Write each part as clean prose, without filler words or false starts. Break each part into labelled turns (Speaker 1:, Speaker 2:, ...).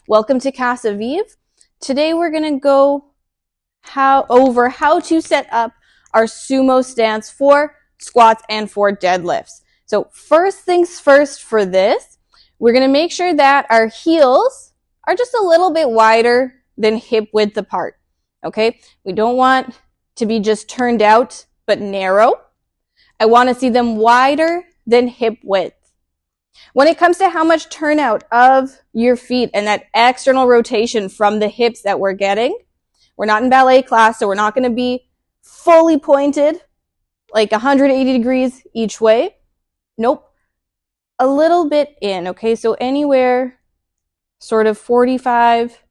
Speaker 1: Welcome to CasaVive. Today we're going to go over how to set up our sumo stance for squats and for deadlifts. So first things first for this, we're going to make sure that our heels are just a little bit wider than hip width apart. Okay? We don't want to be just turned out but narrow. I want to see them wider than hip width. When it comes to how much turnout of your feet and that external rotation from the hips that we're getting, we're not in ballet class, so we're not going to be fully pointed, like 180 degrees each way. Nope. A little bit in, okay? So anywhere sort of 45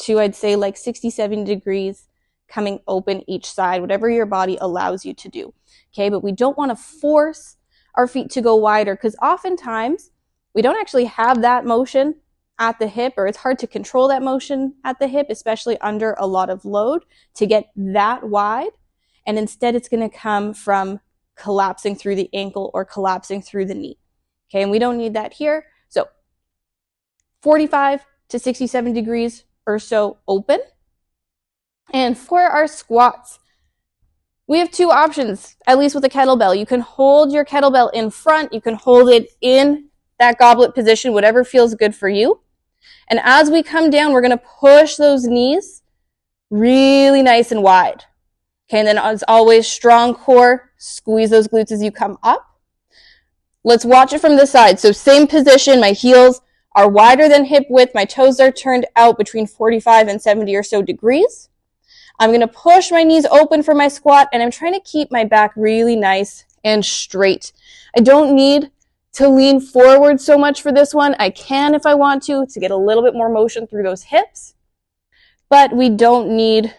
Speaker 1: to, I'd say, like 60, 70 degrees coming open each side, whatever your body allows you to do, okay? But we don't want to force our feet to go wider because oftentimes we don't actually have that motion at the hip, or it's hard to control that motion at the hip, especially under a lot of load to get that wide. And instead it's going to come from collapsing through the ankle or collapsing through the knee. Okay, and we don't need that here. So 45 to 67 degrees or so open. And for our squats, we have two options, at least with a kettlebell. You can hold your kettlebell in front. You can hold it in that goblet position, whatever feels good for you. And as we come down, we're going to push those knees really nice and wide. Okay, and then as always, strong core, squeeze those glutes as you come up. Let's watch it from this side. So same position, my heels are wider than hip width. My toes are turned out between 45 and 70 or so degrees. I'm going to push my knees open for my squat, and I'm trying to keep my back really nice and straight. I don't need to lean forward so much for this one. I can if I want to get a little bit more motion through those hips, but we don't need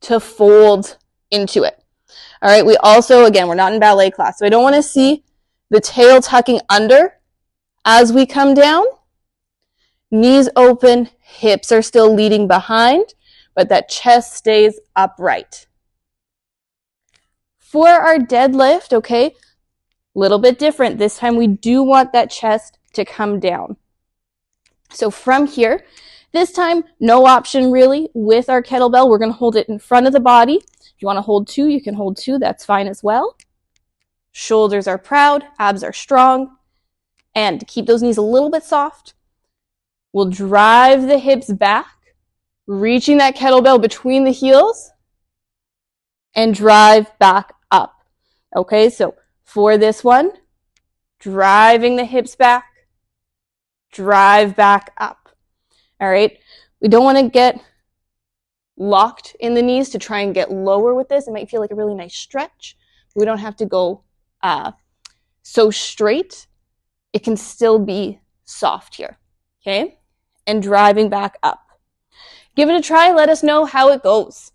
Speaker 1: to fold into it. All right, we also, again, we're not in ballet class, so I don't want to see the tail tucking under as we come down. Knees open, hips are still leading behind, but that chest stays upright. For our deadlift, okay, little bit different. This time we do want that chest to come down. So from here, this time, no option really with our kettlebell. We're going to hold it in front of the body. If you want to hold two, you can hold two. That's fine as well. Shoulders are proud, abs are strong. And to keep those knees a little bit soft, we'll drive the hips back, reaching that kettlebell between the heels, and drive back up. Okay, so for this one, driving the hips back, drive back up. All right, we don't want to get locked in the knees to try and get lower with this. It might feel like a really nice stretch. We don't have to go so straight. It can still be soft here, okay? And driving back up. Give it a try. Let us know how it goes.